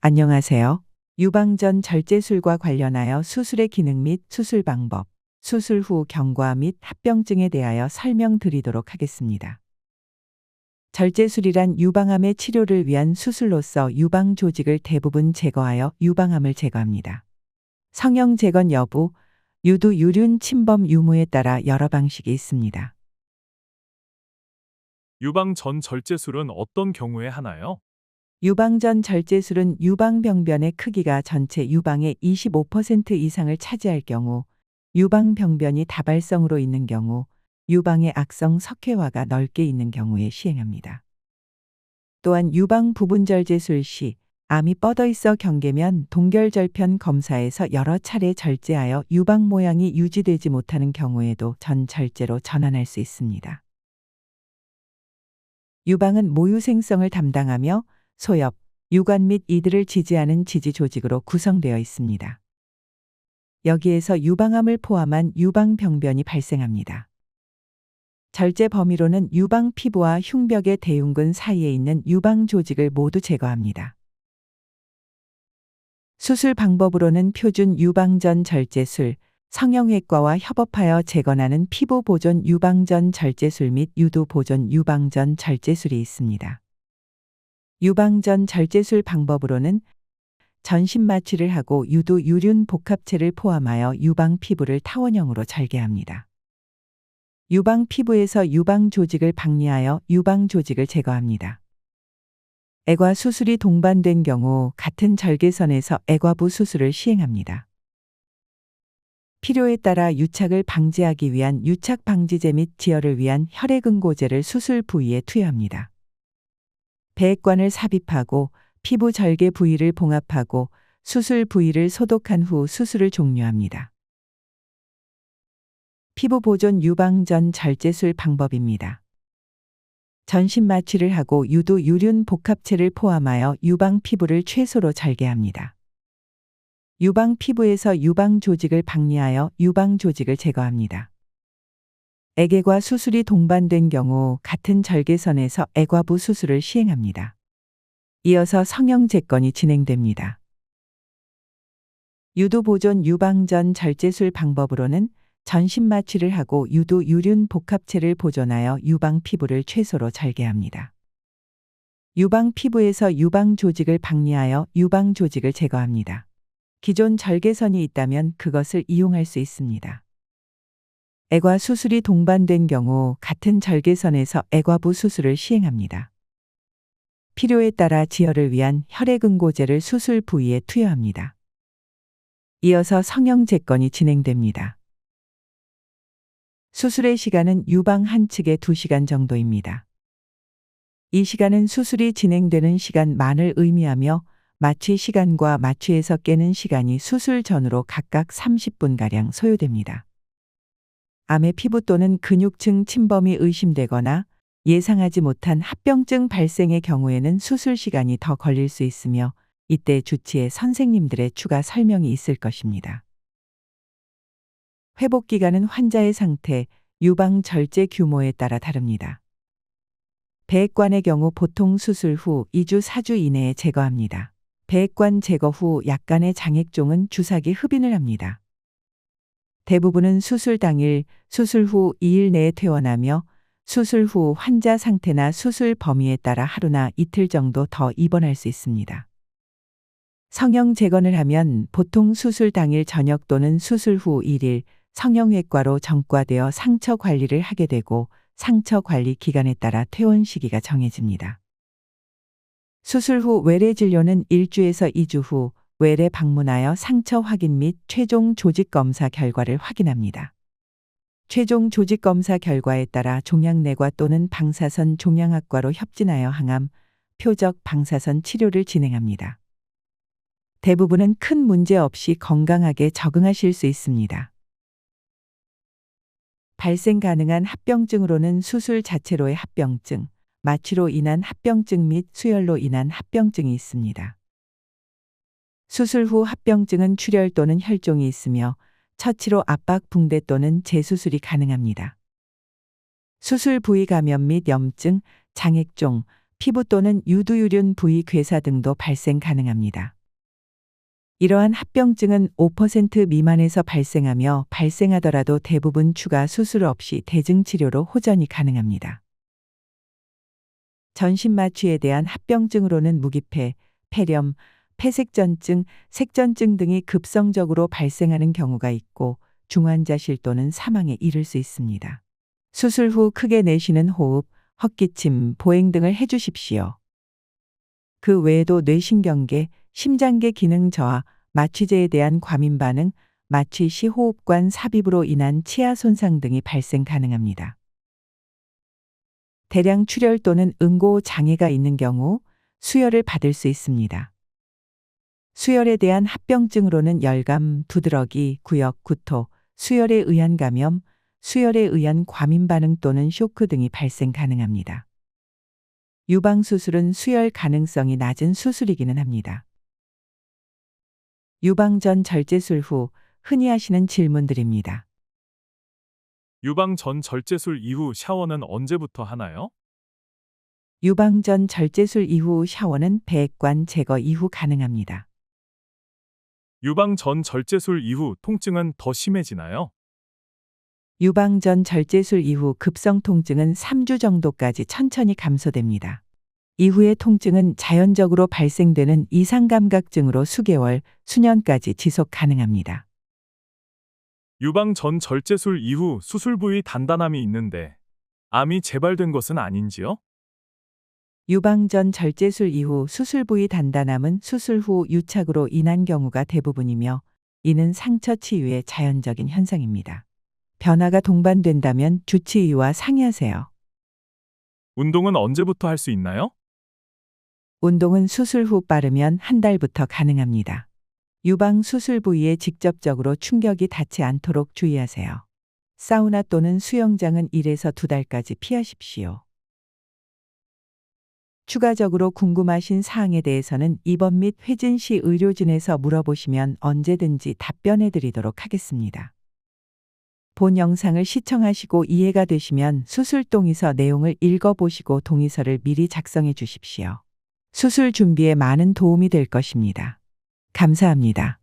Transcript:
안녕하세요. 유방전 절제술과 관련하여 수술의 기능 및 수술 방법, 수술 후 경과 및 합병증에 대하여 설명드리도록 하겠습니다. 절제술이란 유방암의 치료를 위한 수술로서 유방 조직을 대부분 제거하여 유방암을 제거합니다. 성형 재건 여부, 유두 유륜 침범 유무에 따라 여러 방식이 있습니다. 유방 전 절제술은 어떤 경우에 하나요? 유방전 절제술은 유방병변의 크기가 전체 유방의 25% 이상을 차지할 경우, 유방병변이 다발성으로 있는 경우, 유방의 악성 석회화가 넓게 있는 경우에 시행합니다. 또한 유방 부분절제술 시 암이 뻗어 있어 경계면 동결절편 검사에서 여러 차례 절제하여 유방 모양이 유지되지 못하는 경우에도 전 절제로 전환할 수 있습니다. 유방은 모유생성을 담당하며 소엽, 유관 및 이들을 지지하는 지지 조직으로 구성되어 있습니다. 여기에서 유방암을 포함한 유방병변이 발생합니다. 절제 범위로는 유방 피부와 흉벽의 대흉근 사이에 있는 유방 조직을 모두 제거합니다. 수술 방법으로는 표준 유방전 절제술, 성형외과와 협업하여 재건하는 피부 보존 유방전 절제술 및 유두 보존 유방전 절제술이 있습니다. 유방전 절제술 방법으로는 전신 마취를 하고 유두 유륜 복합체를 포함하여 유방 피부를 타원형으로 절개합니다. 유방 피부에서 유방 조직을 박리하여 유방 조직을 제거합니다. 애과 수술이 동반된 경우 같은 절개선에서 애과부 수술을 시행합니다. 필요에 따라 유착을 방지하기 위한 유착 방지제 및 지혈을 위한 혈액응고제를 수술 부위에 투여합니다. 배액관을 삽입하고 피부 절개 부위를 봉합하고 수술 부위를 소독한 후 수술을 종료합니다. 피부 보존 유방전 절제술 방법입니다. 전신 마취를 하고 유두 유륜 복합체를 포함하여 유방 피부를 최소로 절개합니다. 유방 피부에서 유방 조직을 박리하여 유방 조직을 제거합니다. 애개과 수술이 동반된 경우 같은 절개선에서 애과부 수술을 시행합니다. 이어서 성형 재건이 진행됩니다. 유두 보존 유방전 절제술 방법으로는 전신 마취를 하고 유두 유륜 복합체를 보존하여 유방 피부를 최소로 절개합니다. 유방 피부에서 유방 조직을 박리하여 유방 조직을 제거합니다. 기존 절개선이 있다면 그것을 이용할 수 있습니다. 애과 수술이 동반된 경우 같은 절개선에서 애과부 수술을 시행합니다. 필요에 따라 지혈을 위한 혈액응고제를 수술 부위에 투여합니다. 이어서 성형 재건이 진행됩니다. 수술의 시간은 유방 한 측에 2시간 정도입니다. 이 시간은 수술이 진행되는 시간만을 의미하며 마취 시간과 마취에서 깨는 시간이 수술 전후로 각각 30분가량 소요됩니다. 암의 피부 또는 근육층 침범이 의심되거나 예상하지 못한 합병증 발생의 경우에는 수술 시간이 더 걸릴 수 있으며 이때 주치의 선생님들의 추가 설명이 있을 것입니다. 회복 기간은 환자의 상태, 유방 절제 규모에 따라 다릅니다. 배액관의 경우 보통 수술 후 2주 4주 이내에 제거합니다. 배액관 제거 후 약간의 장액종은 주사기 흡인을 합니다. 대부분은 수술 당일, 수술 후 2일 내에 퇴원하며 수술 후 환자 상태나 수술 범위에 따라 하루나 이틀 정도 더 입원할 수 있습니다. 성형 재건을 하면 보통 수술 당일 저녁 또는 수술 후 1일 성형외과로 전과되어 상처 관리를 하게 되고 상처 관리 기간에 따라 퇴원 시기가 정해집니다. 수술 후 외래 진료는 1주에서 2주 후 외래 방문하여 상처 확인 및 최종 조직 검사 결과를 확인합니다. 최종 조직 검사 결과에 따라 종양내과 또는 방사선 종양학과로 협진하여 항암, 표적 방사선 치료를 진행합니다. 대부분은 큰 문제 없이 건강하게 적응하실 수 있습니다. 발생 가능한 합병증으로는 수술 자체로의 합병증, 마취로 인한 합병증 및 수혈로 인한 합병증이 있습니다. 수술 후 합병증은 출혈 또는 혈종이 있으며 처치로 압박 붕대 또는 재수술이 가능합니다. 수술 부위 감염 및 염증, 장액종, 피부 또는 유두유륜 부위 괴사 등도 발생 가능합니다. 이러한 합병증은 5% 미만에서 발생하며 발생하더라도 대부분 추가 수술 없이 대증치료로 호전이 가능합니다. 전신마취에 대한 합병증으로는 무기폐, 폐렴, 폐색전증, 색전증 등이 급성적으로 발생하는 경우가 있고 중환자실 또는 사망에 이를 수 있습니다. 수술 후 크게 내쉬는 호흡, 헛기침, 보행 등을 해주십시오. 그 외에도 뇌신경계, 심장계 기능 저하, 마취제에 대한 과민 반응, 마취 시 호흡관 삽입으로 인한 치아 손상 등이 발생 가능합니다. 대량 출혈 또는 응고 장애가 있는 경우 수혈을 받을 수 있습니다. 수혈에 대한 합병증으로는 열감, 두드러기, 구역, 구토, 수혈에 의한 감염, 수혈에 의한 과민 반응 또는 쇼크 등이 발생 가능합니다. 유방수술은 수혈 가능성이 낮은 수술이기는 합니다. 유방 전 절제술 후 흔히 하시는 질문들입니다. 유방 전 절제술 이후 샤워는 언제부터 하나요? 유방 전 절제술 이후 샤워는 배액관 제거 이후 가능합니다. 유방 전 절제술 이후 통증은 더 심해지나요? 유방 전 절제술 이후 급성 통증은 3주 정도까지 천천히 감소됩니다. 이후의 통증은 자연적으로 발생되는 이상감각증으로 수개월, 수년까지 지속 가능합니다. 유방 전 절제술 이후 수술 부위 단단함이 있는데 암이 재발된 것은 아닌지요? 유방 전 절제술 이후 수술 부위 단단함은 수술 후 유착으로 인한 경우가 대부분이며 이는 상처 치유의 자연적인 현상입니다. 변화가 동반된다면 주치의와 상의하세요. 운동은 언제부터 할 수 있나요? 운동은 수술 후 빠르면 한 달부터 가능합니다. 유방 수술 부위에 직접적으로 충격이 닿지 않도록 주의하세요. 사우나 또는 수영장은 1에서 2달까지 피하십시오. 추가적으로 궁금하신 사항에 대해서는 입원 및 회진 시 의료진에서 물어보시면 언제든지 답변해 드리도록 하겠습니다. 본 영상을 시청하시고 이해가 되시면 수술 동의서 내용을 읽어보시고 동의서를 미리 작성해 주십시오. 수술 준비에 많은 도움이 될 것입니다. 감사합니다.